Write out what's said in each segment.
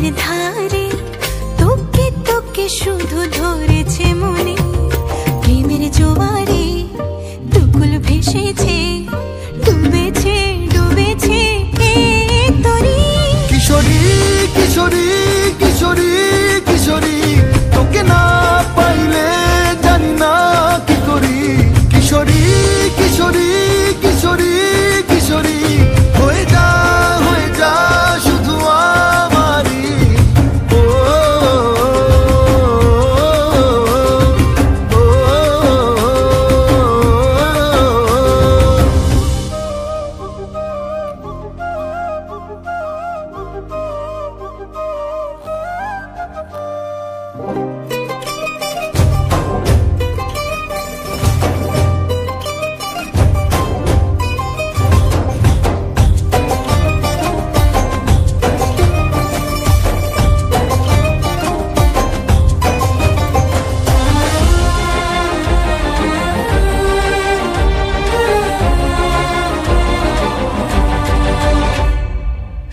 নদীর ধারে তোকে তোকে শুধু ধরেছে মনে, প্রেমের জোয়ারে দুকুল ভেসেছে, ডুবেছে ডুবেছে তরি। কিশোরী কিশোরী কিশোরী কিশোরী, তোকে না পাইলে জানি না কি করি। কিশোরী কিশোরী কিশোরী কিশোরী, হয়ে যা শুধু আমারই। ও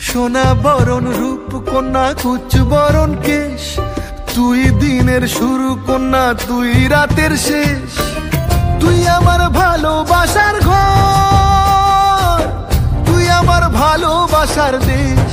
সোনা বরণ রূপ কন্যা কুচ বরণ কেশ, তুই দিনের শুরু কন্যা তুই রাতের শেষ। তুই আমার ভালোবাসার ঘর, তুই আমার ভালোবাসার দেশ।